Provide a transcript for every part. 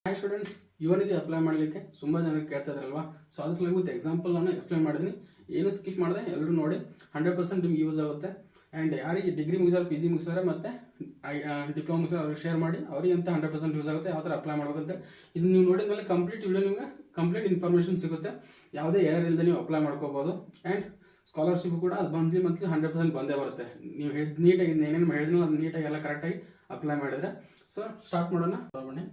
Hi students, ಇವನಿಗೆ apply ಮಾಡಲಿಕ್ಕೆ ತುಂಬ ಜನರು ಕೇಳ್ತಾ ಇದ್ರಲ್ವಾ. ಸೊ ಅದ್ರ ಸಲುವಾಗಿ ವಿತ್ ಎಕ್ಸಾಂಪಲ್ ನಾನು ಎಕ್ಸ್ಪ್ಲೇನ್ ಮಾಡಿದ್ದೀನಿ. ಏನು ಸ್ಕಿಪ್ ಮಾಡಿದೆ ಎಲ್ಲರೂ ನೋಡಿ, 100% ನಿಮ್ಗೆ ಯೂಸ್ ಆಗುತ್ತೆ. ಆ್ಯಂಡ್ ಯಾರಿಗೆ ಡಿಗ್ರಿ ಮುಗಿಸಾರ, ಪಿ ಜಿ ಮುಗಿಸಾರ ಮತ್ತು ಡಿಪ್ಲೊಮಾ ಮುಗಿಸಾರ ಅವ್ರಿಗೆ ಶೇರ್ ಮಾಡಿ, ಅವರಿಗೆ ಅಂತ 100% ಯೂಸ್ ಆಗುತ್ತೆ. ಯಾವ ಥರ ಅಪ್ಲೈ ಮಾಡ್ಬೇಕಂತ ಇದು ನೀವು ನೋಡಿದ ಮೇಲೆ ಕಂಪ್ಲೀಟ್ ವಿಡಿಯೋ ನಿಮಗೆ ಕಂಪ್ಲೀಟ್ ಇನ್ಫಾರ್ಮೇಷನ್ ಸಿಗುತ್ತೆ. ಯಾವುದೇ ಎರರ್ ಇಲ್ಲದೆ ನೀವು ಅಪ್ಲೈ ಮಾಡ್ಕೋಬೋದು. ಆ್ಯಂಡ್ ಸ್ಕಾಲರ್ಶಿಪ್ ಕೂಡ ಅದು ಮಂತ್ಲಿ 100% ಬಂದೇ ಬರುತ್ತೆ. ನೀವು ನೀಟಾಗಿ ಏನೇನು ಹೇಳಿದ್ನಲ್ಲ ಅದು ನೀಟಾಗಿ ಎಲ್ಲ ಕರೆಕ್ಟಾಗಿ ಅಪ್ಲೈ ಮಾಡಿದರೆ. ಸೊ ಸ್ಟಾರ್ಟ್ ಮಾಡೋಣ. ಬನ್ನಿ,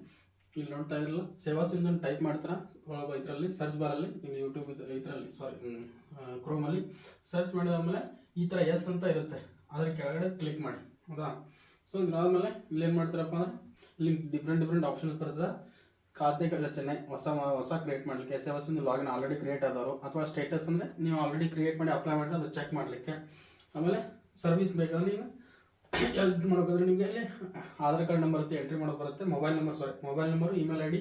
ಇಲ್ಲಿ ನೋಡ್ತಾ ಇರಲಿಲ್ಲ ಸೇವಾ ಸಿಂಧು ಟೈಪ್ ಮಾಡ್ತಾರ ಇದರಲ್ಲಿ ಸರ್ಚ್ ಬಾರಲ್ಲಿ, ನಿಮ್ಮ ಯೂಟ್ಯೂಬ್ ಇದರಲ್ಲಿ ಕ್ರೋಮಲ್ಲಿ ಸರ್ಚ್ ಮಾಡಿದಾದ್ಮೇಲೆ ಈ ಥರ ಎಸ್ ಅಂತ ಇರುತ್ತೆ, ಅದ್ರ ಕೆಳಗಡೆ ಕ್ಲಿಕ್ ಮಾಡಿ. ಹೌದಾ? ಸೊ ಇದಾದ್ಮೇಲೆ ಇಲ್ಲಿ ಏನು ಮಾಡ್ತಾರಪ್ಪ ಅಂದ್ರೆ ಇಲ್ಲಿ ಡಿಫ್ರೆಂಟ್ ಆಪ್ಷನ್ಸ್ ಬರ್ತದೆ. ಖಾತೆ ರಚನೆ ಹೊಸ ಕ್ರಿಯೇಟ್ ಮಾಡಲಿಕ್ಕೆ, ಸೇವಾ ಸಿಂಧು ಲಾಗಿನ್ ಆಲ್ರೆಡಿ ಕ್ರಿಯೇಟ್ ಆದವರು, ಅಥವಾ ಸ್ಟೇಟಸ್ ಅಂದರೆ ನೀವು ಆಲ್ರೆಡಿ ಕ್ರಿಯೇಟ್ ಮಾಡಿ ಅಪ್ಲೈ ಮಾಡಿದ್ರೆ ಅದು ಚೆಕ್ ಮಾಡಲಿಕ್ಕೆ. ಆಮೇಲೆ ಸರ್ವಿಸ್ ಬೇಕಾದ್ರೆ ನೀವು ಇದು ಮಾಡೋಕ್ಕಾದ್ರೆ ನಿಮಗೆ ಅಲ್ಲಿ ಆಧಾರ್ ಕಾರ್ಡ್ ನಂಬರ್ ಎಂಟ್ರಿ ಮಾಡೋಕೆ ಬರುತ್ತೆ. Mobile number, email I D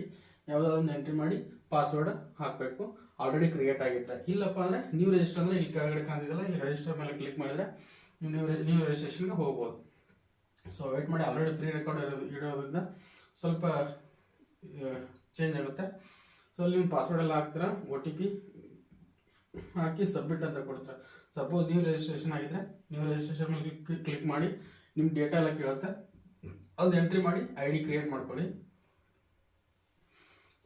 ಯಾವುದಾದ್ರು ಒಂದು ಎಂಟ್ರಿ ಮಾಡಿ ಪಾಸ್ವರ್ಡ್ ಹಾಕಬೇಕು. ಆಲ್ರೆಡಿ ಕ್ರಿಯೇಟ್ ಆಗಿರುತ್ತೆ. ಇಲ್ಲಪ್ಪ ಅಂದರೆ ನ್ಯೂ ರಿಜಿಸ್ಟರ್ ಅಂದರೆ ಇಲ್ಲಿ ಕೆಳಗಡೆ ಕಾಣ್ತಿದ್ದಲ್ಲ, ಇಲ್ಲಿ ರಿಜಿಸ್ಟರ್ ಮೇಲೆ ಕ್ಲಿಕ್ ಮಾಡಿದರೆ ನ್ಯೂ ರಿಜಿಸ್ಟ್ರೇಷನ್ಗೆ ಹೋಗ್ಬೋದು. ಸೊ ವೇಟ್ ಮಾಡಿ, ಆಲ್ರೆಡಿ ಫ್ರೀ ರೆಕಾರ್ಡ್ ಇಡೋದ್ರಿಂದ ಸ್ವಲ್ಪ ಚೇಂಜ್ ಆಗುತ್ತೆ. ಸೊ ಅಲ್ಲಿ ನೀವು ಪಾಸ್ವರ್ಡ್ ಎಲ್ಲ ಹಾಕ್ತೀರಾ, OTP ಹಾಕಿ ಸಬ್ಮಿಟ್ ಅಂತ ಕೊಡ್ತಾರೆ. ಸಪೋಸ್ ನ್ಯೂ ರಿಜಿಸ್ಟ್ರೇಷನ್ ಆಗಿದ್ರೆ ನ್ಯೂ ರಿಜಿಸ್ಟ್ರೇಷನ್ ಮೇಲೆ ಕ್ಲಿಕ್ ಮಾಡಿ, ನಿಮ್ಮ ಡೇಟಾ ಎಲ್ಲ ಕೇಳುತ್ತೆ, ಅದು ಎಂಟ್ರಿ ಮಾಡಿ ID ಕ್ರಿಯೇಟ್ ಮಾಡ್ಕೊಳ್ಳಿ.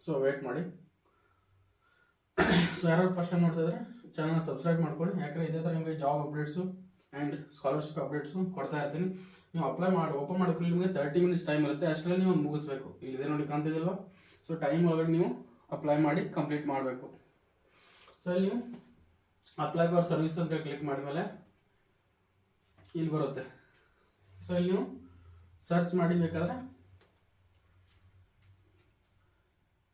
ಸೊ ವೇಟ್ ಮಾಡಿ. ಸೊ ಯಾರು ಫಸ್ಟ್ ಟೈಮ್ ನೋಡ್ತಾ ಇದ್ರೆ ಚಾನಲ್ನ ಸಬ್ಸ್ಕ್ರೈಬ್ ಮಾಡ್ಕೊಳ್ಳಿ. ಯಾಕಂದರೆ ಇದೇ ಥರ ನಿಮಗೆ job updates and scholarship updates ಕೊಡ್ತಾ ಇರ್ತೀನಿ. ನೀವು ಅಪ್ಲೈ ಮಾಡಿ ಓಪನ್ ಮಾಡ್ಕೊಳ್ಳಿ. ನಿಮಗೆ 30 ಮಿನಿಟ್ಸ್ ಟೈಮ್ ಇರುತ್ತೆ, ಅಷ್ಟರಲ್ಲಿ ನೀವು ಮುಗಿಸ್ಬೇಕು. ಇಲ್ಲಿದೆ ನೋಡಿ, ಕಾಣ್ತಿದಿಲ್ವ? ಸೊ ಟೈಮ್ ಒಳಗಡೆ ನೀವು ಅಪ್ಲೈ ಮಾಡಿ ಕಂಪ್ಲೀಟ್ ಮಾಡಬೇಕು. ಸೊ ಇಲ್ಲಿ ನೀವು ಅಪ್ಲೈ ಫಾರ್ ಸರ್ವಿಸ್ ಅಂತ ಕ್ಲಿಕ್ ಮಾಡಿದ್ಮೇಲೆ ಇಲ್ಲಿ ಬರುತ್ತೆ. ಸೊ ಇಲ್ಲಿ ನೀವು ಸರ್ಚ್ ಮಾಡಿ, ಬೇಕಾದ್ರೆ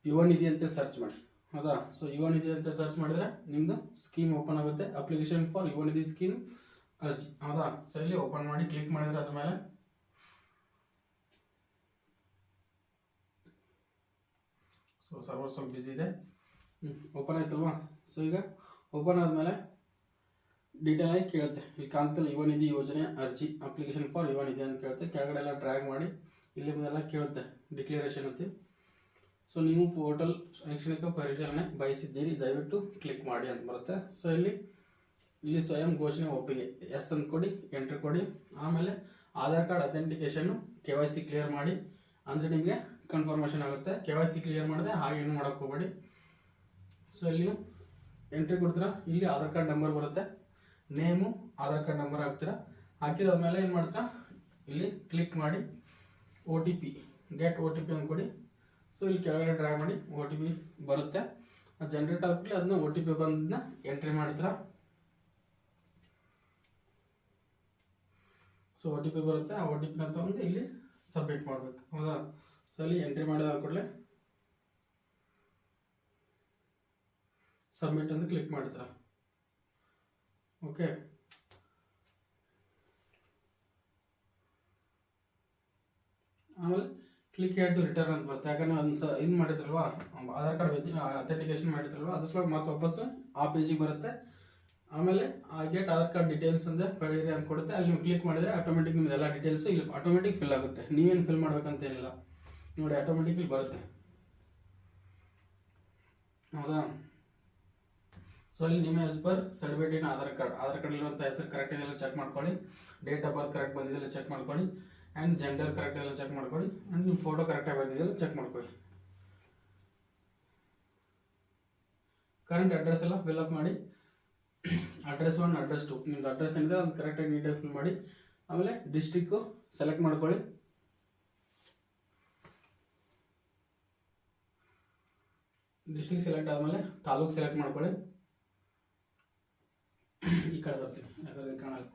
ಯುವ ನಿಧಿ ಅಂತ ಸರ್ಚ್ ಮಾಡಿ. ಹೌದಾ? ಸೊ ಯುವ ನಿಧಿ ಅಂತ ಸರ್ಚ್ ಮಾಡಿದ್ರೆ ನಿಮ್ಮದು ಸ್ಕೀಮ್ ಓಪನ್ ಆಗುತ್ತೆ. ಅಪ್ಲಿಕೇಶನ್ ಫಾರ್ ಯುವ ನಿಧಿ ಸ್ಕೀಮ್ ಅರ್ಜಿ. ಹೌದಾ? ಸೊ ಇಲ್ಲಿ ಓಪನ್ ಮಾಡಿ ಕ್ಲಿಕ್ ಮಾಡಿದ್ರೆ ಅದ್ರ ಮೇಲೆ ಸರ್ವರ್ ಸ್ವಲ್ಪ ಬಿಸಿ ಇದೆ. ಓಪನ್ ಆಯ್ತಲ್ವಾ? ಸೊ ಈಗ ಓಪನ್ ಆದಮೇಲೆ ಡೀಟೇಲ್ ಆಗಿ ಕೇಳುತ್ತೆ. ಇಲ್ಲಿ ಕಾಣ್ತಲ್ಲ ಯುವ ನಿಧಿ ಯೋಜನೆ ಅರ್ಜಿ, ಅಪ್ಲಿಕೇಶನ್ ಫಾರ್ ಯುವ ನಿಧಿ ಅಂತ ಕೇಳುತ್ತೆ. ಕೆಳಗಡೆ ಎಲ್ಲ ಡ್ರ್ಯಾಗ್ ಮಾಡಿ ಇಲ್ಲಿ ಎಲ್ಲ ಕೇಳುತ್ತೆ ಡಿಕ್ಲರೇಷನ್ ಅಂತ. ಸೊ ನೀವು ಪೋರ್ಟಲ್ ಶೈಕ್ಷಣಿಕ ಪರಿಶೀಲನೆ ಬಯಸಿದ್ದೀರಿ, ದಯವಿಟ್ಟು ಕ್ಲಿಕ್ ಮಾಡಿ ಅಂತ ಬರುತ್ತೆ. ಸೊ ಇಲ್ಲಿ ಸ್ವಯಂ ಘೋಷಣೆ ಒಪ್ಪಿಗೆ ಎಸ್ ಅಂತ ಕೊಡಿ, ಎಂಟ್ರಿ ಕೊಡಿ. ಆಮೇಲೆ Aadhaar card authentication KYC clear ಮಾಡಿ, ಅಂದರೆ ನಿಮಗೆ ಕನ್ಫರ್ಮೇಷನ್ ಆಗುತ್ತೆ. KYC ಕ್ಲಿಯರ್ ಮಾಡಿದೆ ಹಾಗೆ ಏನು ಮಾಡೋಕ್ಕೆ ಹೋಗಬೇಡಿ. ಸೊ ಇಲ್ಲಿ ನೀವು ಎಂಟ್ರಿ ಕೊಡ್ತೀರಾ, ಇಲ್ಲಿ ಆಧಾರ್ ಕಾರ್ಡ್ ನಂಬರ್ ಬರುತ್ತೆ, ನೇಮು ಆಧಾರ್ ಕಾರ್ಡ್ ನಂಬರ್ ಹಾಕ್ತೀರಾ. ಹಾಕಿದಾದ್ಮೇಲೆ ಏನು ಮಾಡ್ತೀರಾ, ಇಲ್ಲಿ ಕ್ಲಿಕ್ ಮಾಡಿ OTP ಗೆಟ್ OTP ಅಂತ ಕೊಡಿ. ಸೊ ಇಲ್ಲಿ ಕೆಳಗಡೆ ಡ್ರ್ಯಾಗ್ ಮಾಡಿ OTP ಬರುತ್ತೆ, ಅದು ಜನ್ರೇಟ್ ಆಗ್ಬಿಟ್ಟು ಅದನ್ನ OTP ಬಂದನ್ನ ಎಂಟ್ರಿ ಮಾಡ್ತೀರಾ. ಸೊ OTP ಬರುತ್ತೆ, ಆ OTPನ ತಗೊಂಡು ಇಲ್ಲಿ ಸಬ್ಮಿಟ್ ಮಾಡಬೇಕು. ಹೌದಾ? ಸೊ ಇಲ್ಲಿ ಎಂಟ್ರಿ ಮಾಡಿದ ಕೂಡಲೇ ಸಬ್ಮಿಟ್ ಅಂತ ಕ್ಲಿಕ್ ಮಾಡ್ತೀರಾ. ಓಕೆ, ಆಮೇಲೆ ಕ್ಲಿಕ್ ಹೇರ್ ಟು ರಿಟರ್ನ್ ಅಂತ ಬರುತ್ತೆ. ಯಾಕಂದ್ರೆ ಒಂದು ಇದು ಮಾಡಿದ್ರಲ್ವಾ, ಆಧಾರ್ ಕಾರ್ಡ್ ಅಥೆಂಟಿಕೇಶನ್ ಮಾಡಿದ್ರಲ್ವಾ, ಅದ್ರ ಸಲುವಾಗಿ ಮತ್ತೆ ವಾಪಸ್ ಆ ಪೇಜಿಗೆ ಬರುತ್ತೆ. ಆಮೇಲೆ ಗೆಟ್ ಆಧಾರ್ ಕಾರ್ಡ್ ಡೀಟೇಲ್ಸ್ ಅಂತ ಪಡೆಯಿರಿ ಅಂತ ಕೊಡುತ್ತೆ. ಅಲ್ಲಿ ನೀವು ಕ್ಲಿಕ್ ಮಾಡಿದರೆ ಆಟೋಮೆಟಿಕ್ ನಿಮ್ದು ಎಲ್ಲ ಡೀಟೇಲ್ಸ್ ಇಲ್ಲಿ ಆಟೋಮೆಟಿಕ್ ಫಿಲ್ ಆಗುತ್ತೆ. ನೀವೇನು ಫಿಲ್ ಮಾಡ್ಬೇಕಂತೇನಿಲ್ಲ ನೋಡಿ, ಆಟೋಮೆಟಿಕ್ ಇಲ್ಲಿ ಬರುತ್ತೆ. ಹೌದಾ? ಸೊ ಇಲ್ಲಿ ನಿಮ್ಮ as per certificate Aadhaar card ಇರುವಂಥ ಹೆಸರು ಕರೆಕ್ಟ್ ಇದೆಲ್ಲ ಚೆಕ್ ಮಾಡ್ಕೊಳ್ಳಿ. ಡೇಟ್ ಆಫ್ ಬರ್ತ್ ಕರೆಕ್ಟ್ ಬಂದಿದೆಲ್ಲ ಚೆಕ್ ಮಾಡ್ಕೊಳ್ಳಿ. ಆ್ಯಂಡ್ ಜೆಂಡರ್ ಕರೆಕ್ಟ್ ಎಲ್ಲ ಚೆಕ್ ಮಾಡ್ಕೊಳ್ಳಿ. ಆ್ಯಂಡ್ ನಿಮ್ಮ ಫೋಟೋ ಕರೆಕ್ಟಾಗಿ ಬಂದಿದೆಲ್ಲ ಚೆಕ್ ಮಾಡ್ಕೊಳ್ಳಿ. ಕರೆಂಟ್ ಅಡ್ರೆಸ್ ಎಲ್ಲ ಫಿಲ್ಅಪ್ ಮಾಡಿ. ಅಡ್ರೆಸ್ 1, ಅಡ್ರೆಸ್ 2, ನಿಮ್ದು ಅಡ್ರೆಸ್ ಏನಿದೆ ಅದು ಕರೆಕ್ಟಾಗಿ ನೀಟಾಗಿ ಫಿಲ್ ಮಾಡಿ. ಆಮೇಲೆ ಡಿಸ್ಟ್ರಿಕ್ಕು ಸೆಲೆಕ್ಟ್ ಮಾಡ್ಕೊಳ್ಳಿ. ಡಿಸ್ಟ್ರಿಕ್ಟ್ ಸೆಲೆಕ್ಟ್ ಆದಮೇಲೆ ತಾಲೂಕು ಸೆಲೆಕ್ಟ್ ಮಾಡ್ಕೊಳ್ಳಿ. ಈ ಕಡೆ ಬರ್ತೀನಿ ಯಾಕಂದ್ರೆ ಕಾಣಲ್ಲ.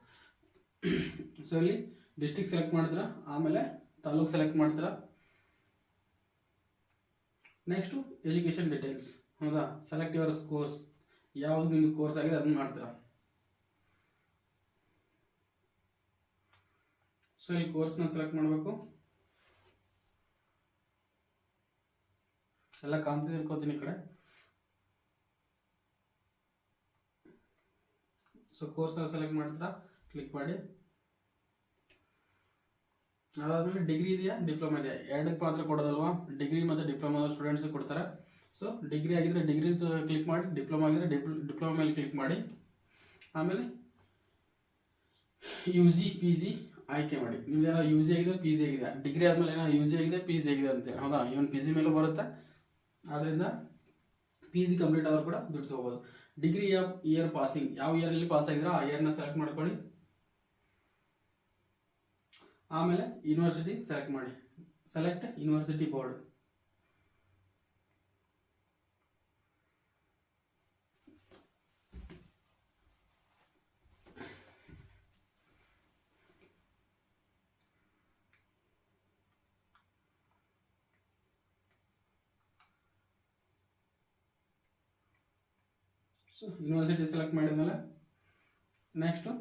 ಸೊ ಇಲ್ಲಿ ಡಿಸ್ಟ್ರಿಕ್ಟ್ ಸೆಲೆಕ್ಟ್ ಮಾಡಿದ್ರ, ಆಮೇಲೆ ತಾಲೂಕು ಸೆಲೆಕ್ಟ್ ಮಾಡ್ತೀರಾ. Next education details. ಹೌದಾ? ಸೆಲೆಕ್ಟ್ ಯುವರ್ ಕೋರ್ಸ್, ಯಾವುದು ನಿಮಗೆ ಕೋರ್ಸ್ ಆಗಿದೆ ಅದನ್ನ ಮಾಡ್ತೀರಾ. ಸೊ ಈ ಕೋರ್ಸ್ನ ಸೆಲೆಕ್ಟ್ ಮಾಡಬೇಕು. ಎಲ್ಲ ಕಾಣ್ತಿದೆ ಅನ್ಕೋತೀನಿ ಈ ಕಡೆ. ಸೊ ಕೋರ್ಸ್ನ ಸೆಲೆಕ್ಟ್ ಮಾಡ್ತೀರಾ, ಕ್ಲಿಕ್ ಮಾಡಿ. ಅದಾದಮೇಲೆ ಡಿಗ್ರಿ ಇದೆಯಾ ಡಿಪ್ಲೊಮಾ ಇದೆಯಾ ಎರಡಕ್ಕೆ ಮಾತ್ರ ಕೊಡೋದಲ್ವಾ, ಡಿಗ್ರಿ ಮತ್ತು ಡಿಪ್ಲೊಮಾ ಸ್ಟೂಡೆಂಟ್ಸ್ ಕೊಡ್ತಾರೆ. ಸೊ ಡಿಗ್ರಿ ಆಗಿದ್ರೆ ಡಿಗ್ರಿ ಕ್ಲಿಕ್ ಮಾಡಿ, ಡಿಪ್ಲೊಮಾ ಆಗಿದ್ರೆ ಡಿಪ್ಲೊಮಾ ಮೇಲೆ ಕ್ಲಿಕ್ ಮಾಡಿ. ಆಮೇಲೆ ಯು ಜಿ ಪಿ ಜಿ ಆಯ್ಕೆ ಮಾಡಿ. ನಿಮ್ದೇನೋ ಯು ಜಿ ಆಗಿದೆ, ಪಿ ಜಿ ಆಗಿದೆ, ಡಿಗ್ರಿ ಆದಮೇಲೆ ಏನೋ ಯು ಜಿ ಆಗಿದೆ, ಪಿ ಜಿ ಆಗಿದೆ ಅಂತೇಳಿ, ಹೌದಾ, ಇವನ್ ಪಿ ಜಿ ಮೇಲೂ ಬರುತ್ತೆ. ಆದ್ದರಿಂದ ಪಿ ಜಿ ಕಂಪ್ಲೀಟ್ ಆದರೂ ಕೂಡ ದುಡ್ಡು ತೊಗೋಬೋದು. ಡಿಗ್ರಿ ಇಯರ್ ಪಾಸಿಂಗ್, ಯಾವ ಇಯರಲ್ಲಿ ಪಾಸ್ ಆಗಿದ್ರೆ ಆ ಇಯರ್ನ ಸೆಲೆಕ್ಟ್ ಮಾಡ್ಕೊಳ್ಳಿ. ಆಮೇಲೆ ಯೂನಿವರ್ಸಿಟಿ ಸೆಲೆಕ್ಟ್ ಮಾಡಿ, select university board. University select ಮಾಡಿದ್ಮೇಲೆ next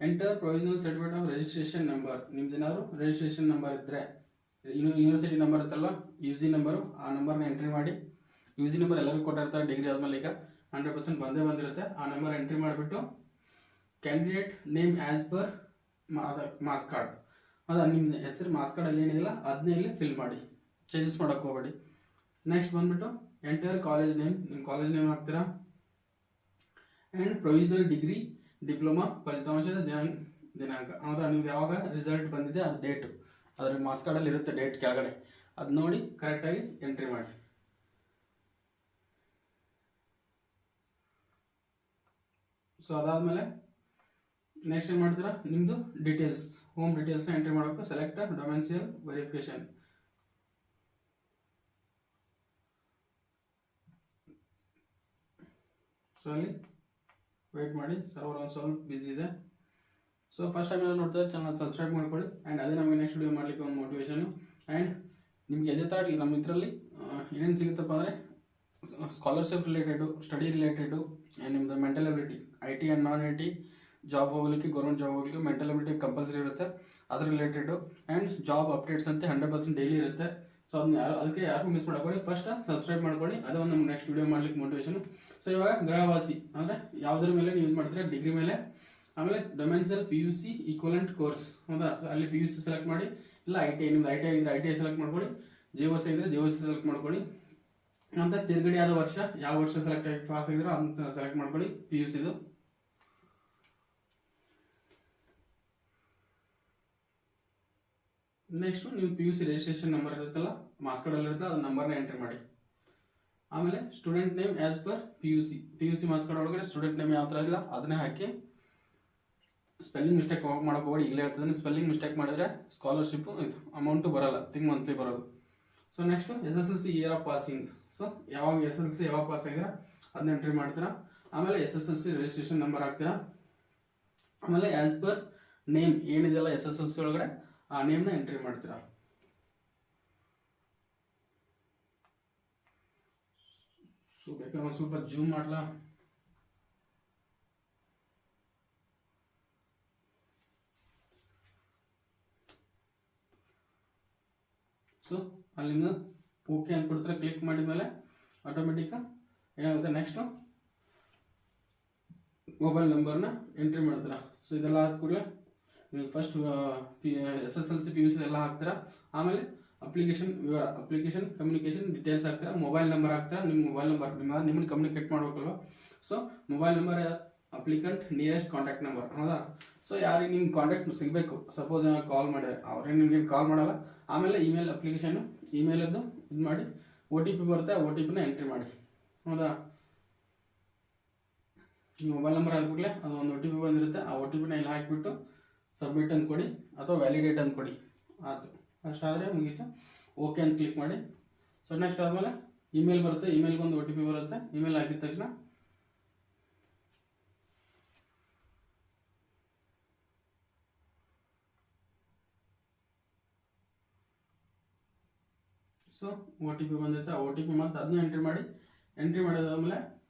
enter provisional certificate of registration number. ನಿಮ್ದು ಏನಾದ್ರು ರಿಜಿಸ್ಟ್ರೇಷನ್ ನಂಬರ್ ಇದ್ದರೆ, ಯೂನಿವರ್ಸಿಟಿ ನಂಬರ್ ಇರುತ್ತಲ್ವ, ಯು ಜಿ ನಂಬರು, ಆ ನಂಬರ್ನ ಎಂಟ್ರಿ ಮಾಡಿ. ಯು ಜಿ ನಂಬರ್ ಎಲ್ಲರಿಗೂ ಕೊಟ್ಟಿರ್ತಾರೆ ಡಿಗ್ರಿ ಆದಮೇಲೆ, ಈಗ 100% ಬಂದಿರುತ್ತೆ. ಆ ನಂಬರ್ ಎಂಟ್ರಿ ಮಾಡಿಬಿಟ್ಟು candidate name as per marks card, ಹೌದಾ, ನಿಮ್ಮ ಹೆಸರು ಮಾಸ್ ಕಾರ್ಡಲ್ಲಿ ಏನಿಲ್ಲ ಅದನ್ನೇ ಇಲ್ಲಿ ಫಿಲ್ ಮಾಡಿ, ಚೇಂಜಸ್ ಮಾಡೋಕ್ಕೆ ಹೋಗಬೇಡಿ. ನೆಕ್ಸ್ಟ್ ಬಂದುಬಿಟ್ಟು ಎಂಟರ್ ಕಾಲೇಜ್ ನೇಮ್, ನಿಮ್ಮ ಕಾಲೇಜ್ ನೇಮ್ ಹಾಕ್ತೀರಾ. ಆ್ಯಂಡ್ ಪ್ರೊವಿಷನಲ್ ಡಿಗ್ರಿ ಡಿಪ್ಲೊಮಾ ಫಲಿತಾಂಶದ ದಿನಾಂಕ, ಹೌದಾ, ನಿಮ್ಗೆ ಯಾವಾಗ ರಿಸಲ್ಟ್ ಬಂದಿದೆ ಅದು ಡೇಟು, ಅದ್ರ ಮಾರ್ಕ್ಸ್ ಕಾರ್ಡಲ್ಲಿ ಇರುತ್ತೆ ಡೇಟ್ ಕೆಳಗಡೆ, ಅದು ನೋಡಿ ಕರೆಕ್ಟಾಗಿ ಎಂಟ್ರಿ ಮಾಡಿ. ಸೊ ಅದಾದಮೇಲೆ ನೆಕ್ಸ್ಟ್ ಏನು ಮಾಡ್ತೀರಾ, ನಿಮ್ಮದು ಡೀಟೇಲ್ಸ್, ಹೋಮ್ ಡೀಟೇಲ್ಸ್ನ ಎಂಟ್ರಿ ಮಾಡಬೇಕು. Select domicile verification. ಸೊ ಅಲ್ಲಿ ವೆಯ್ಟ್ ಮಾಡಿ, ಸರ್ವರ್ ಒಂದು ಸ್ವಲ್ಪ ಬಿಸಿ ಇದೆ. ಸೊ ಫಸ್ಟ್ ಟೈಮ್ ಎಲ್ಲ ನೋಡ್ತಾರೆ ಚಾನಲ್ ಸಬ್ಸ್ಕ್ರೈಬ್ ಮಾಡ್ಕೊಳ್ಳಿ. ಆ್ಯಂಡ್ ಅದೇ ನಮಗೆ ನೆಕ್ಸ್ಟ್ ವಿಡಿಯೋ ಮಾಡಲಿಕ್ಕೆ ಒಂದು ಮೋಟಿವೇಶನು. ಆ್ಯಂಡ್ ನಿಮಗೆ ಅದೇ ಥರ ನಮ್ಮ ಇದರಲ್ಲಿ ಏನೇನು ಸಿಗುತ್ತಪ್ಪ ಅಂದರೆ scholarship related, study related, and ನಿಮ್ಮದು mental ability, I T and non I T job ಹೋಗಲಿಕ್ಕೆ, ಗೌರ್ಮೆಂಟ್ ಜಾಬ್ ಹೋಗಲಿಕ್ಕೆ ಮೆಂಟಲ್ ಎಬಿಲಿಟಿ ಕಂಪಲ್ಸರಿ ಇರುತ್ತೆ, ಅದ್ರ ರಿಲೇಟೆಡು. ಆ್ಯಂಡ್ ಜಾಬ್ ಅಪ್ಡೇಟ್ಸ್ ಅಂತ 100% ಡೈಲಿ ಇರುತ್ತೆ. ಸೊ ಅದಕ್ಕೆ ಯಾರು ಮಿಸ್ ಮಾಡ್ಕೊಳ್ಳಿ, ಫಸ್ಟ್ ಸಬ್ಸ್ಕ್ರೈಬ್ ಮಾಡ್ಕೊಳ್ಳಿ. ಅದು ಒಂದು ನಮ್ಮ ನೆಕ್ಸ್ಟ್ ವಿಡಿಯೋ ಮಾಡಲಿಕ್ಕೆ ಮೋಟಿವೇಶನು. ಸೊ ಇವಾಗ ಗ್ರಹವಾಸಿ ಅಂದರೆ ಯಾವುದ್ರ ಮೇಲೆ ನೀವು ಯೂಸ್ ಮಾಡ್ತೀರಾ, ಡಿಗ್ರಿ ಮೇಲೆ. ಆಮೇಲೆ domicile P U C equivalent course, ಹೌದಾ, ಸೊ ಅಲ್ಲಿ ಪಿ ಯು ಸಿ ಸೆಲೆಕ್ಟ್ ಮಾಡಿ. ಇಲ್ಲ ಐ ಟಿ ಐ, ನಿಮ್ದು ಐ ಟಿ ಐ ಇದ್ರೆ ಐ ಟಿ ಐ ಸೆಲೆಕ್ಟ್ ಮಾಡ್ಕೊಳ್ಳಿ. ಜೆ ಒ ಸಿ ಇದ್ರೆ ಜೆ ಒ ಸಿ ಸೆಲೆಕ್ಟ್ ಮಾಡ್ಕೊಳ್ಳಿ. ಅಂತ ತಿರುಗಡಿ ಆದ ವರ್ಷ, ಯಾವ ವರ್ಷ ಸೆಲೆಕ್ಟ್ ಆಗಿ ಪಾಸ್ ಆಗಿದ್ರೋ ಅಂತ ಸೆಲೆಕ್ಟ್ ಮಾಡ್ಕೊಳ್ಳಿ ಪಿ ಯು ಸಿದು. ನೆಕ್ಸ್ಟು ನೀವು P U C registration number ಇರುತ್ತಲ್ಲ, ಮಾರ್ಕ್ಸ್ ಕಾರ್ಡಲ್ಲಿ ಇರುತ್ತೆ, ಅದು ನಂಬರ್ನ ಎಂಟ್ರಿ ಮಾಡಿ. ಆಮೇಲೆ student name as per P U C marks card ಒಳಗಡೆ ಸ್ಟೂಡೆಂಟ್ ನೇಮ್ ಯಾವ ಥರ ಇಲ್ಲ ಅದನ್ನೇ ಹಾಕಿ. ಸ್ಪೆಲ್ಲಿಂಗ್ ಮಿಸ್ಟೇಕ್ ಮಾಡೋಕೆ ಹೋಗಿ, ಈಗಲೇ ಹೇಳ್ತಿದ್ದೀನಿ, ಸ್ಪೆಲ್ಲಿಂಗ್ ಮಿಸ್ಟೇಕ್ ಮಾಡಿದ್ರೆ ಸ್ಕಾಲರ್ಶಿಪ್ಪು ಇದು ಅಮೌಂಟು ಬರಲ್ಲ, ಮಂತ್ಲಿ ಬರೋದು. So next SSLC year of passing. So ಯಾವಾಗ SSLC ಯಾವಾಗ ಪಾಸ್ ಆಗಿದ್ರೆ ಅದನ್ನ ಎಂಟ್ರಿ ಮಾಡ್ತೀರಾ. ಆಮೇಲೆ SSLC ರಿಜಿಸ್ಟ್ರೇಷನ್ ನಂಬರ್ ಹಾಕ್ತೀರಾ. ಆಮೇಲೆ ಆ್ಯಸ್ ಪರ್ ನೇಮ್ ಏನಿದೆಯಲ್ಲ SSLC ಒಳಗಡೆ ಆ ನೇಮ್ನ ಎಂಟ್ರಿ ಮಾಡ್ತೀರಾ. ಸೊ ಬೇಕಾದ್ರೆ ಒಂದು ಸ್ವಲ್ಪ ಜೂಮ್ ಮಾಡಲಾ. ಸೊ ಅಲ್ಲಿಂದ ಓಕೆ ಅಂತ ಕೊಡ್ತಾರೆ, ಕ್ಲಿಕ್ ಮಾಡಿದ ಮೇಲೆ ಆಟೋಮೆಟಿಕ್ ಏನಾಗುತ್ತೆ, ನೆಕ್ಸ್ಟು ಮೊಬೈಲ್ ನಂಬರ್ನ ಎಂಟ್ರಿ ಮಾಡ್ತೀರಾ. ಸೊ ಇದೆಲ್ಲ ಆದ ಕೂಡಲೇ ನೀವು ಫಸ್ಟ್ SSLC PUC ಎಲ್ಲ ಹಾಕ್ತೀರಾ. ಆಮೇಲೆ ಅಪ್ಲಿಕೇಶನ್ ವಿವರ, ಅಪ್ಲಿಕೇಶನ್ ಕಮ್ಯುನಿಕೇಷನ್ ಡೀಟೇಲ್ಸ್ ಹಾಕ್ತೀರಾ, ಮೊಬೈಲ್ ನಂಬರ್ ಹಾಕ್ತೀರಾ. ನಿಮ್ಮ ಮೊಬೈಲ್ ನಂಬರ್ ನಿಮ್ಮನ್ನು ಕಮ್ಯುನಿಕೇಟ್ ಮಾಡ್ಬೇಕಲ್ವ. So mobile number applicant nearest contact number, ಹೌದಾ. ಸೊ ಯಾರಿಗೆ ನಿಮ್ಗೆ ಕಾಂಟ್ಯಾಕ್ಟ್ ಸಿಗಬೇಕು, ಸಪೋಸ್ ಕಾಲ್ ಮಾಡಿದ್ರೆ ಅವ್ರೇನು ನಿಮ್ಗೆ ಕಾಲ್ ಮಾಡಲ್ಲ. ಆಮೇಲೆ ಇಮೇಲ್ ಅಪ್ಲಿಕೇಶನ್ನು, ಇಮೇಲದ್ದು ಇದು ಮಾಡಿ, OTP ಬರುತ್ತೆ, ಆ OTPನ ಎಂಟ್ರಿ ಮಾಡಿ, ಹೌದಾ. ಈ ಮೊಬೈಲ್ ನಂಬರ್ ಹಾಕ್ಬಿಟ್ಲೆ ಅದು ಒಂದು OTP ಬಂದಿರುತ್ತೆ, ಆ OTPನ ಇಲ್ಲಿ ಹಾಕಿಬಿಟ್ಟು ಸಬ್ಮಿಟ್ ಅಂತ ಕೊಡಿ ಅಥವಾ ವ್ಯಾಲಿಡೇಟ್ ಅಂತ ಕೊಡಿ, ಆಯ್ತು. ಅಷ್ಟಾದರೆ ಮುಗೀತು. ಓಕೆ ಅಂತ ಕ್ಲಿಕ್ ಮಾಡಿ. ಸೊ ನೆಕ್ಸ್ಟ್ ಆದಮೇಲೆ ಇಮೇಲ್ ಬರುತ್ತೆ, ಇಮೇಲ್ಗೆ ಒಂದು OTP ಬರುತ್ತೆ. ಇಮೇಲ್ ಹಾಕಿದ ತಕ್ಷಣ ಸೊ OTP ಬಂದಿರುತ್ತೆ, ಆ OTP ಮತ್ತು ಅದನ್ನ ಎಂಟ್ರಿ ಮಾಡಿ. ಎಂಟ್ರಿ ಮಾಡಿದಾದ್ಮೇಲೆ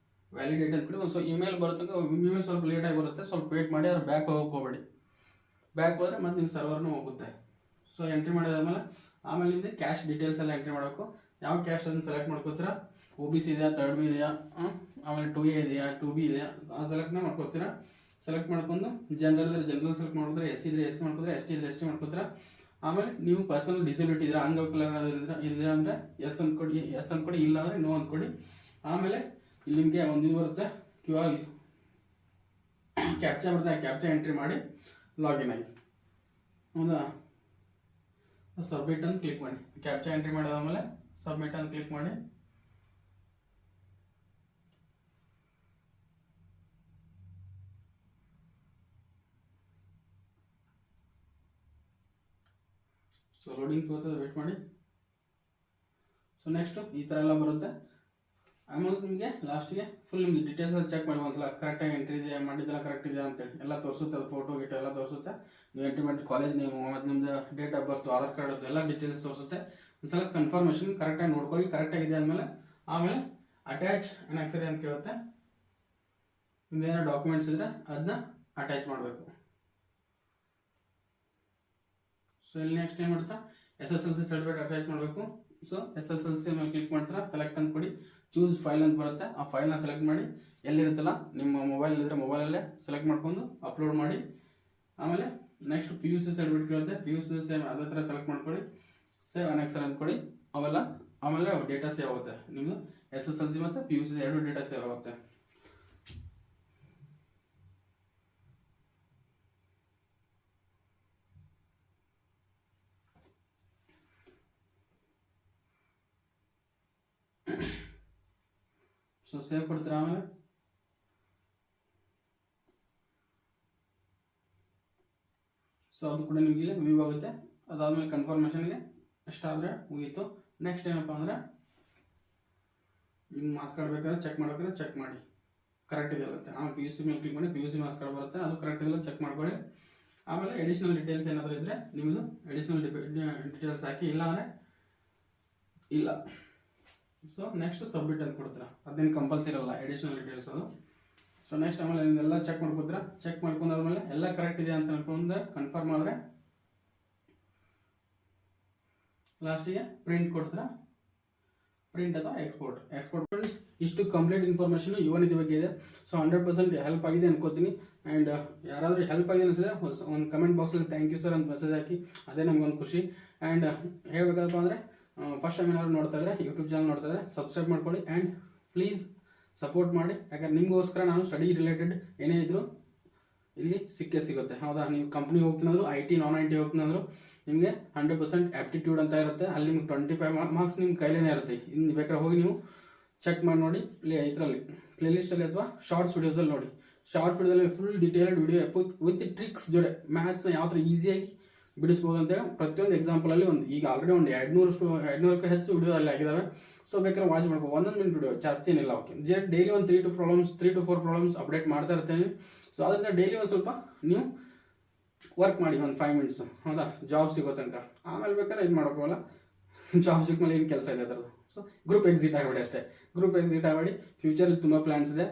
ವ್ಯಾಲಿಡೇಟ್ ಅಂತ ಕೊಡಿ. ಒಂದು ಇಮೇಲ್ ಬರುತ್ತೆ, ಇಮೇಲ್ ಸ್ವಲ್ಪ ಲೇಟಾಗಿ ಬರುತ್ತೆ, ಸ್ವಲ್ಪ ವೇಟ್ ಮಾಡಿ. ಅದ್ರ ಬ್ಯಾಕ್ ಹೋಗ್ಕೋಬೇಡಿ, ಬ್ಯಾಕ್ ಹೋದರೆ ಮತ್ತೆ ನಿಮ್ಮ ಸರ್ವರ್ನೂ ಹೋಗುತ್ತೆ. ಸೊ ಎಂಟ್ರಿ ಮಾಡಿದಾದ್ಮೇಲೆ ಆಮೇಲೆ ನಿಮಗೆ ಕ್ಯಾಶ್ ಡೀಟೇಲ್ಸ್ ಎಲ್ಲ ಎಂಟ್ರಿ ಮಾಡಬೇಕು. ಯಾವ ಕ್ಯಾಶ್ ಅದನ್ನು ಸೆಲೆಕ್ಟ್ ಮಾಡ್ಕೋತೀರಾ, OBC ಇದೆಯಾ, 3rd B ಇದೆಯಾ, ಆಮೇಲೆ 2A ಇದೆಯಾ, 2B ಇದೆಯಾ, ಆ ಸೆಲೆಕ್ಟ್ನ ಮಾಡ್ಕೋತೀರಾ. ಸೆಲೆಕ್ಟ್ ಮಾಡ್ಕೊಂಡು ಜನರಲ್ ಸೆಲೆಕ್ಟ್ ಮಾಡಿದ್ರೆ, SC ಇದ್ರೆ SC ಮಾಡ್ಕೋತೀರಾ, ST ಇದ್ರೆ ST ಮಾಡ್ಕೋತೀರಾ. ಆಮೇಲೆ ನೀವು ಪರ್ಸನಲ್ ಡಿಸಬಿಲಿಟಿ ಇದ್ರೆ ಅಂಗವಿಕಲ ಇದ್ರೆ ಅಂದರೆ ಎಸ್ ಅಂದ್ಕೊಡಿ, ಇಲ್ಲ ಅಂದರೆ ನೋ ಅಂದ್ಕೊಡಿ. ಆಮೇಲೆ ಇಲ್ಲಿ ನಿಮಗೆ ಒಂದು ಇದು ಬರುತ್ತೆ, QR ಕ್ಯಾಪ್ಚಾ ಬರುತ್ತೆ, ಆ ಕ್ಯಾಪ್ಚಾ ಎಂಟ್ರಿ ಮಾಡಿ ಲಾಗಿನ್ ಆಗಿ. ಹೌದಾ, ಸಬ್ಮಿಟ್ ಅಂತ ಕ್ಲಿಕ್ ಮಾಡಿ. ಕ್ಯಾಪ್ಚಾ ಎಂಟ್ರಿ ಮಾಡಿದಾದ್ಮೇಲೆ ಸಬ್ಮಿಟ್ ಅಂತ ಕ್ಲಿಕ್ ಮಾಡಿ. ಸೊ ಲೋಡಿಂಗ್ ತಗೋತದೆ, ವೇಟ್ ಮಾಡಿ. ಸೊ ನೆಕ್ಸ್ಟ್ ಈ ಥರ ಎಲ್ಲ ಬರುತ್ತೆ. ಆಮೇಲೆ ನಿಮಗೆ ಲಾಸ್ಟಿಗೆ ಫುಲ್ ನಿಮ್ಗೆ ಡೀಟೇಲ್ಸ್ ಚೆಕ್ ಮಾಡಿ ಒಂದ್ಸಲ ಕರೆಕ್ಟಾಗಿ ಎಂಟ್ರಿ ಇದೆ, ಮಾಡಿದ್ದೆಲ್ಲ ಕರೆಕ್ಟ್ ಇದೆ ಅಂತೇಳಿ ಎಲ್ಲ ತೋರಿಸುತ್ತೆ. ಅದು ಫೋಟೋ ಗಿಟೋ ಎಲ್ಲ ತೋರಿಸುತ್ತೆ. ನೀವು ಎಂಟ್ರಿ ಮಾಡಿ ಕಾಲೇಜ್ ನೇಮು ಮತ್ತು ನಿಮ್ಮದು date of birth, Aadhaar card ಎಲ್ಲ ಡೀಟೇಲ್ಸ್ ತೋರಿಸುತ್ತೆ. ಒಂದ್ಸಲ ಕನ್ಫರ್ಮೇಷನ್ ಕರೆಕ್ಟಾಗಿ ನೋಡ್ಕೊಳ್ಳಿ. ಕರೆಕ್ಟಾಗಿದೆ ಅಂದಮೇಲೆ ಆಮೇಲೆ ಅಟ್ಯಾಚ್ ಅನೆಕ್ಸರಿ ಅಂತ ಕೇಳುತ್ತೆ. ನಿಮ್ದು ಏನೋ ಡಾಕ್ಯುಮೆಂಟ್ಸ್ ಇದ್ರೆ ಅದನ್ನ ಅಟ್ಯಾಚ್ ಮಾಡಬೇಕು. ಸೊ ಇಲ್ಲಿ ನೆಕ್ಸ್ಟ್ ಏನು ಮಾಡ್ತಾ SSLC ಸರ್ಟಿಫಿಕೇಟ್ ಅಟ್ಯಾಚ್ ಮಾಡಬೇಕು. ಸೊ SSLC ಮೇಲೆ ಕ್ಲಿಕ್ ಮಾಡ್ತಾರೆ, ಸೆಲೆಕ್ಟ್ ಅಂತ ಕೊಡಿ. ಚೂಸ್ ಫೈಲ್ ಅಂತ ಬರುತ್ತೆ, ಆ ಫೈಲ್ನ ಸೆಲೆಕ್ಟ್ ಮಾಡಿ. ಎಲ್ಲಿರುತ್ತಲ್ಲ ನಿಮ್ಮ ಮೊಬೈಲ್ ಇದ್ರೆ ಮೊಬೈಲಲ್ಲೇ ಸೆಲೆಕ್ಟ್ ಮಾಡ್ಕೊಂಡು ಅಪ್ಲೋಡ್ ಮಾಡಿ. ಆಮೇಲೆ ನೆಕ್ಸ್ಟ್ PUC ಸರ್ಟಿಫಿಕೇಟ್ ಇರುತ್ತೆ, PUC ಸೇಮ್ ಅದೇ ಥರ ಸೆಲೆಕ್ಟ್ ಮಾಡ್ಕೊಳ್ಳಿ. ಸೇವ್ ಅನೆಕ್ಸರ್ ಅಂತ ಕೊಡಿ. ಅವೆಲ್ಲ ಆಮೇಲೆ ಡೇಟಾ ಸೇವ್ ಆಗುತ್ತೆ. ನಿಮ್ಮದು SSLC ಮತ್ತು PUC ಎರಡು ಡೇಟಾ ಸೇವ್ ಆಗುತ್ತೆ. ಸೊ ಸೇವ್ ಕೊಡ್ತೀರಾ. ಆಮೇಲೆ ಸೊ ಅದು ಕೂಡ ನಿಮಗೆ ವ್ಯೂ ಆಗುತ್ತೆ. ಅದಾದಮೇಲೆ ಕನ್ಫರ್ಮೇಷನ್ಗೆ ಎಷ್ಟಾದರೆ ಮುಗೀತು. ನೆಕ್ಸ್ಟ್ ಏನಪ್ಪ ಅಂದರೆ ನಿಮ್ಮ ಮಾರ್ಕ್ಸ್ ಕಾರ್ಡ್ ಬೇಕಾದ್ರೆ ಚೆಕ್ ಮಾಡ್ಬೇಕಾದ್ರೆ ಚೆಕ್ ಮಾಡಿ ಕರೆಕ್ಟ್ ಇದೆ ಇರುತ್ತೆ. ಆಮೇಲೆ PUC ಮೇಲೆ ಕ್ಲಿಕ್ ಮಾಡಿ, PUC ಮಾರ್ಕ್ಸ್ ಕಾರ್ಡ್ ಬರುತ್ತೆ, ಅದು ಕರೆಕ್ಟ್ ಇದೆಲ್ಲ ಚೆಕ್ ಮಾಡ್ಕೊಳ್ಳಿ. ಆಮೇಲೆ ಎಡಿಷನಲ್ ಡೀಟೇಲ್ಸ್ ಏನಾದರೂ ಇದ್ದರೆ ನಿಮ್ಮದು ಎಡಿಷನಲ್ ಡೀಟೇಲ್ಸ್ ಹಾಕಿ, ಇಲ್ಲ ಅಂದರೆ ಇಲ್ಲ. ಸೊ ನೆಕ್ಸ್ಟ್ ಸಬ್ಮಿಟ್ ಅಂತ ಕೊಡ್ತೀರಾ, ಅದೇನು ಕಂಪಲ್ಸರಿ ಇರಲ್ಲ ಎಡಿಷನಲ್ ಡೀಟೇಲ್ಸ್ ಅದು. ಸೊ ನೆಕ್ಸ್ಟ್ ಆಮೇಲೆ ಎಲ್ಲ ಚೆಕ್ ಮಾಡ್ಕೊತೀರಾ. ಚೆಕ್ ಮಾಡ್ಕೊಂಡಾದ್ಮೇಲೆ ಎಲ್ಲ ಕರೆಕ್ಟ್ ಇದೆ ಅಂತ ಅನ್ಕೊಂಡು ಕನ್ಫರ್ಮ್ ಆದರೆ ಲಾಸ್ಟಿಗೆ ಪ್ರಿಂಟ್ ಕೊಡ್ತೀರಾ. ಪ್ರಿಂಟ್ ಅಥವಾ ಎಕ್ಸ್ಪೋರ್ಟ್ ಫ್ರೆಂಡ್ಸ್, ಇಷ್ಟು ಕಂಪ್ಲೀಟ್ ಇನ್ಫಾರ್ಮೇಷನ್ ಯುವನಿಧಿ ಬಗ್ಗೆ ಇದೆ. ಸೊ 100% ಹೆಲ್ಪ್ ಆಗಿದೆ ಅನ್ಕೋತೀನಿ. ಆ್ಯಂಡ್ ಯಾರಾದರೂ ಹೆಲ್ಪ್ ಆಗಿದೆ ಅನಿಸಿದ್ರೆ ಒಂದು ಕಮೆಂಟ್ ಬಾಕ್ಸಲ್ಲಿ ಥ್ಯಾಂಕ್ ಯು ಸರ್ ಅಂತ ಮೆಸೇಜ್ ಹಾಕಿ, ಅದೇ ನಮಗೊಂದು ಖುಷಿ. ಆ್ಯಂಡ್ ಹೇಳಬೇಕಪ್ಪ ಅಂದರೆ ಫಸ್ಟ್ ಟೈಮ್ ಏನಾದ್ರು ನೋಡ್ತಾ ಇದ್ರೆ ಯೂಟ್ಯೂಬ್ ಚಾನಲ್ ನೋಡ್ತಾ ಇದ್ರೆ ಸಬ್ಸ್ಕ್ರೈಬ್ ಮಾಡ್ಕೊಳ್ಳಿ. ಆ್ಯಂಡ್ ಪ್ಲೀಸ್ ಸಪೋರ್ಟ್ ಮಾಡಿ, ಯಾಕಂದ್ರೆ ನಿಮಗೋಸ್ಕರ ನಾನು ಸ್ಟಡಿ ರಿಲೇಟೆಡ್ ಏನೇ ಇದ್ರು ಇಲ್ಲಿ ಸಿಗುತ್ತೆ. ಹೌದಾ, ನೀವು ಕಂಪ್ನಿ ಹೋಗ್ತಿನಾದ್ರು, IT ನಾನ್ IT ಹೋಗ್ತಿನಾದ್ರು ನಿಮಗೆ 100% ಆಪ್ಟಿಟ್ಯೂಡ್ ಅಂತ ಇರುತ್ತೆ. ಅಲ್ಲಿ ನಿಮ್ಗೆ 25 ಮಾರ್ಕ್ಸ್ ನಿಮ್ಮ ಕೈಲೇನೇ ಇರುತ್ತೆ. ಇನ್ನು ಬೇಕಾದ್ರೆ ಹೋಗಿ ನೀವು ಚೆಕ್ ಮಾಡಿ ನೋಡಿ. ಇದರಲ್ಲಿ ಪ್ಲೇಲಿಸ್ಟಲ್ಲಿ ಅಥವಾ ಶಾರ್ಟ್ಸ್ ವಿಡಿಯೋಸಲ್ಲಿ ನೋಡಿ. ಶಾರ್ಟ್ ವಿಡಿಯೋದಲ್ಲಿ full detailed video with tricks ಜೊತೆ ಮ್ಯಾಥ್ಸ್ನ ಯಾವ ಥರ ಈಸಿಯಾಗಿ ಬಿಡಿಸ್ಬೋದು ಅಂತೇಳಿ ಪ್ರತಿಯೊಂದು ಎಕ್ಸಾಂಪಲಲ್ಲಿ ಒಂದು ಈಗ ಆಲ್ರೆಡಿ ಒಂದು 200ಕ್ಕೂ ಹೆಚ್ಚು ವಿಡಿಯೋ ಅಲ್ಲಿ ಆಗಿದ್ದಾವೆ. ಸೊ ಬೇಕಾದ್ರೆ ವಾಚ್ ಮಾಡ್ಕೋ. 1 ಮಿನಿಟ್ ವಿಡಿಯೋ ಜಾಸ್ತಿ ಏನಿಲ್ಲ. ಓಕೆ, ಡೈಲಿ ಒಂದು 3 to 4 ಪ್ರಾಬ್ಲಮ್ಸ್ ಅಪ್ಡೇಟ್ ಮಾಡ್ತಾ ಇರ್ತೇನೆ. ಸೊ ಅದರಿಂದ ಡೈಲಿ ಒಂದು ಸ್ವಲ್ಪ ನೀವು ವರ್ಕ್ ಮಾಡಿ, ಒಂದು 5 ಮಿನಿಟ್ಸ್. ಹೌದಾ, ಜಾಬ್ ಸಿಗೋ ತನಕ. ಆಮೇಲೆ ಬೇಕಾದ್ರೆ ಇದು ಮಾಡೋಕ್ಕಲ್ಲ, ಜಾಬ್ ಸಿಕ್ಮೇಲೆ ಏನು ಕೆಲಸ ಇದೆ ಅದರದ್ದು. ಸೊ ಗ್ರೂಪ್ ಎಕ್ಸಿಟ್ ಆಗಿಬಿಡಿ ಅಷ್ಟೇ. Group exit ಆಗಿಬಿಡಿ. ಫ್ಯೂಚರಲ್ಲಿ ತುಂಬ ಪ್ಲ್ಯಾನ್ಸ್ ಇದೆ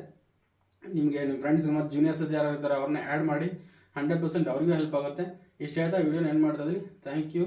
ನಿಮಗೆ. ನಿಮ್ಮ ಫ್ರೆಂಡ್ಸ್ ಮತ್ತು ಜೂನಿಯರ್ಸ್ ಯಾರು ಇರ್ತಾರೆ ಅವ್ರನ್ನ ಆ್ಯಡ್ ಮಾಡಿ. 100% ಅವ್ರಿಗೂ ಹೆಲ್ಪ್ ಆಗುತ್ತೆ. ಇಷ್ಟು ಹೇಳ್ತಾ ವಿಡಿಯೋನ ಎಂಡ್ ಮಾಡ್ತಾ ಇದ್ದೀನಿ. Thank you.